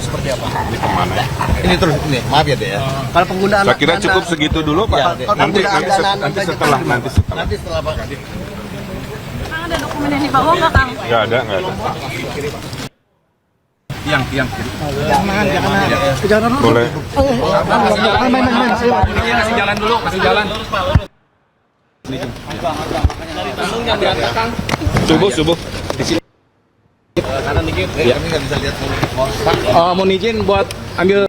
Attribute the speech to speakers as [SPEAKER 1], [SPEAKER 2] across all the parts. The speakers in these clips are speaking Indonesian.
[SPEAKER 1] Seperti apa?
[SPEAKER 2] Ini kemana ya?
[SPEAKER 3] Ini terus ini, maaf ya Dek ya.
[SPEAKER 1] Kalau penggunaan
[SPEAKER 2] Saya kira cukup segitu dulu Pak.
[SPEAKER 3] Ya,
[SPEAKER 2] nanti setelah.
[SPEAKER 3] Nanti setelah Pak.
[SPEAKER 4] Kang, ada dokumen yang dibawa nggak, Kang?
[SPEAKER 2] Nggak ada.
[SPEAKER 3] Tiang.
[SPEAKER 1] Jangan dulu.
[SPEAKER 2] Boleh.
[SPEAKER 1] Main.
[SPEAKER 5] Kasih jalan dulu, kasih jalan. Subuh. Di sini.
[SPEAKER 3] Kanan dikit.
[SPEAKER 5] Ya.
[SPEAKER 3] Kami nggak bisa lihat
[SPEAKER 5] Pak, mohon izin buat ambil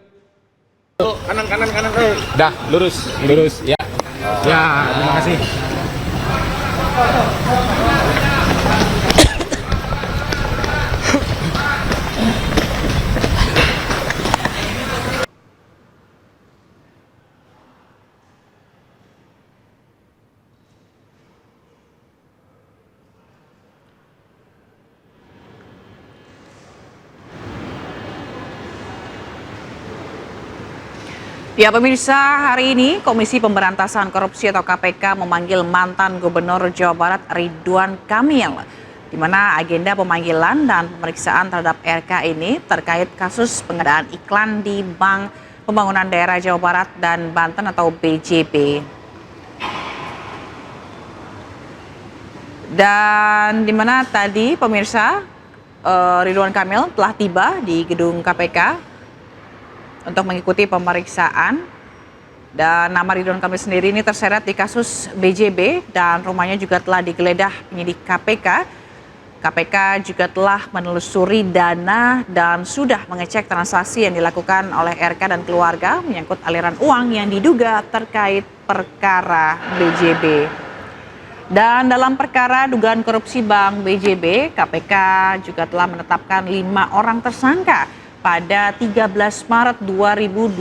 [SPEAKER 3] kanan.
[SPEAKER 5] dah lurus. Ya. Ya, terima kasih.
[SPEAKER 4] Ya pemirsa, hari ini Komisi Pemberantasan Korupsi atau KPK memanggil mantan Gubernur Jawa Barat Ridwan Kamil, di mana agenda pemanggilan dan pemeriksaan terhadap RK ini terkait kasus pengadaan iklan di Bank Pembangunan Daerah Jawa Barat dan Banten atau BJB. Dan di mana tadi pemirsa Ridwan Kamil telah tiba di gedung KPK untuk mengikuti pemeriksaan, dan nama Ridwan Kamil sendiri ini terseret di kasus BJB dan rumahnya juga telah digeledah penyidik KPK. KPK juga telah menelusuri dana dan sudah mengecek transaksi yang dilakukan oleh RK dan keluarga menyangkut aliran uang yang diduga terkait perkara BJB. Dan dalam perkara dugaan korupsi Bank BJB, KPK juga telah menetapkan 5 orang tersangka pada 13 Maret 2025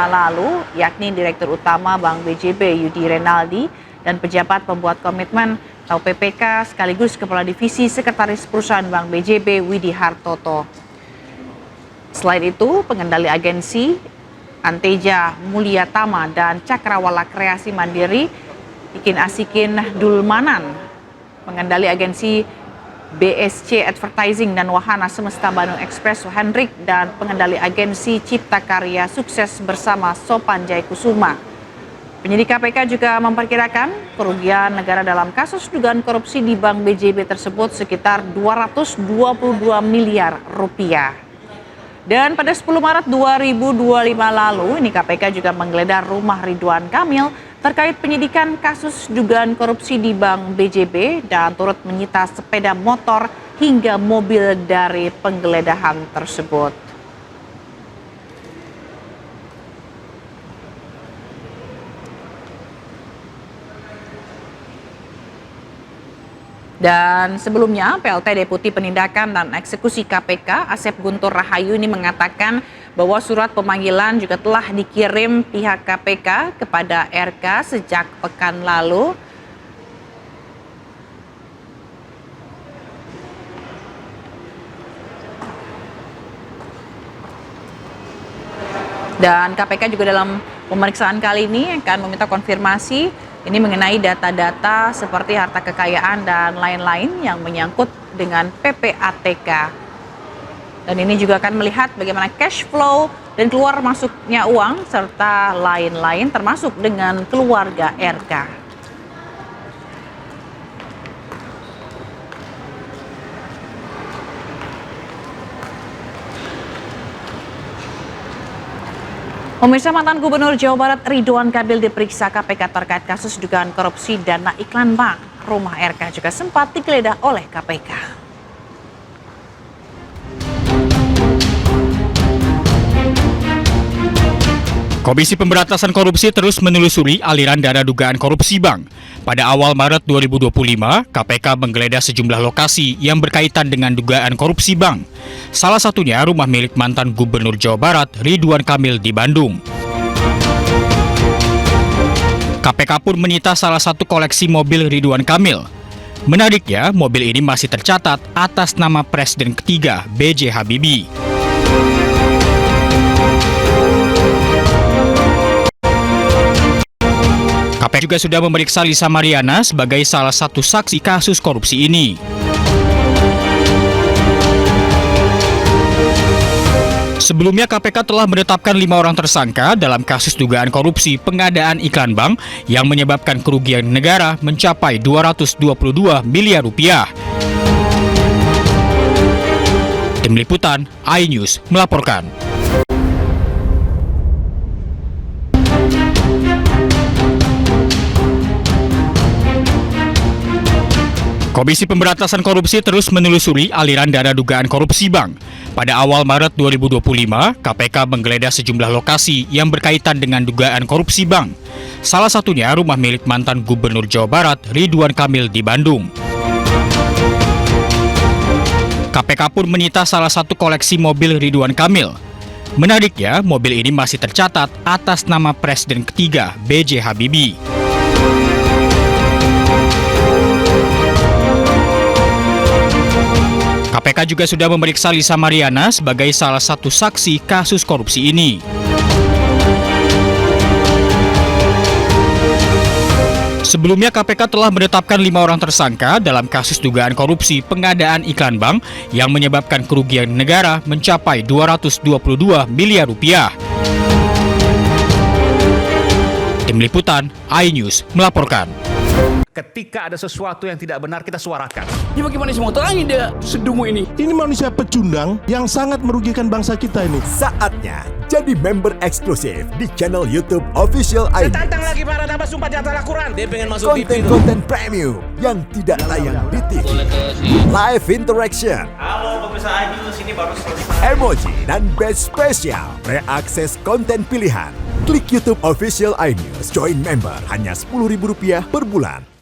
[SPEAKER 4] lalu, yakni Direktur Utama Bank BJB Yudi Renaldi dan pejabat pembuat komitmen atau PPK sekaligus Kepala Divisi Sekretaris Perusahaan Bank BJB Widi Hartoto. Selain itu, pengendali agensi Anteja Mulyatama dan Cakrawala Kreasi Mandiri Ikin Asikin Dulmanan, pengendali agensi BSC Advertising dan Wahana Semesta Bandung Express Hendrik, dan pengendali agensi Cipta Karya Sukses bersama Sopan Jaikusuma. Penyidik KPK juga memperkirakan kerugian negara dalam kasus dugaan korupsi di Bank BJB tersebut sekitar 222 miliar rupiah. Dan pada 10 Maret 2025 lalu, ini KPK juga menggeledah rumah Ridwan Kamil terkait penyidikan kasus dugaan korupsi di Bank BJB dan turut menyita sepeda motor hingga mobil dari penggeledahan tersebut. Dan sebelumnya PLT Deputi Penindakan dan Eksekusi KPK Asep Guntur Rahayu ini mengatakan bahwa surat pemanggilan juga telah dikirim pihak KPK kepada RK sejak pekan lalu. Dan KPK juga dalam pemeriksaan kali ini akan meminta konfirmasi ini mengenai data-data seperti harta kekayaan dan lain-lain yang menyangkut dengan PPATK. Dan ini juga akan melihat bagaimana cash flow dan keluar masuknya uang serta lain-lain termasuk dengan keluarga RK. Pemirsa, mantan Gubernur Jawa Barat Ridwan Kamil diperiksa KPK terkait kasus dugaan korupsi dana iklan bank. Rumah RK juga sempat digeledah oleh KPK.
[SPEAKER 6] Komisi Pemberantasan Korupsi terus menelusuri aliran dana dugaan korupsi bank. Pada awal Maret 2025, KPK menggeledah sejumlah lokasi yang berkaitan dengan dugaan korupsi bank. Salah satunya rumah milik mantan Gubernur Jawa Barat Ridwan Kamil di Bandung. KPK pun menyita salah satu koleksi mobil Ridwan Kamil. Menariknya, mobil ini masih tercatat atas nama Presiden ketiga B.J. Habibie. KPK juga sudah memeriksa Lisa Mariana sebagai salah satu saksi kasus korupsi ini. Sebelumnya KPK telah menetapkan 5 orang tersangka dalam kasus dugaan korupsi pengadaan iklan bank yang menyebabkan kerugian negara mencapai 222 miliar rupiah. Tim Liputan, iNews melaporkan. Komisi Pemberantasan Korupsi terus menelusuri aliran dana dugaan korupsi bank. Pada awal Maret 2025, KPK menggeledah sejumlah lokasi yang berkaitan dengan dugaan korupsi bank. Salah satunya rumah milik mantan Gubernur Jawa Barat, Ridwan Kamil di Bandung. KPK pun menyita salah satu koleksi mobil Ridwan Kamil. Menariknya, mobil ini masih tercatat atas nama Presiden ketiga B.J. Habibie. KPK juga sudah memeriksa Lisa Mariana sebagai salah satu saksi kasus korupsi ini. Sebelumnya KPK telah menetapkan 5 orang tersangka dalam kasus dugaan korupsi pengadaan iklan bank yang menyebabkan kerugian negara mencapai 222 miliar rupiah. Tim Liputan, iNews melaporkan.
[SPEAKER 7] Ketika ada sesuatu yang tidak benar, kita suarakan.
[SPEAKER 8] Ya bagaimana semua tanya dia sedungu ini?
[SPEAKER 9] Ini manusia pecundang yang sangat merugikan bangsa kita ini.
[SPEAKER 10] Saatnya jadi member eksklusif di channel YouTube Official iNews.
[SPEAKER 7] Tantang lagi para tambah sumpah di atas Al-Quran. Dia pengen masuk TV.
[SPEAKER 10] Konten-konten premium yang tidak tayang di TV. Live interaction.
[SPEAKER 7] Halo pemirsa iNews, ini baru selesai.
[SPEAKER 10] Emoji dan badge spesial. Reakses konten pilihan. Klik YouTube Official iNews. Join member hanya Rp10.000 per bulan.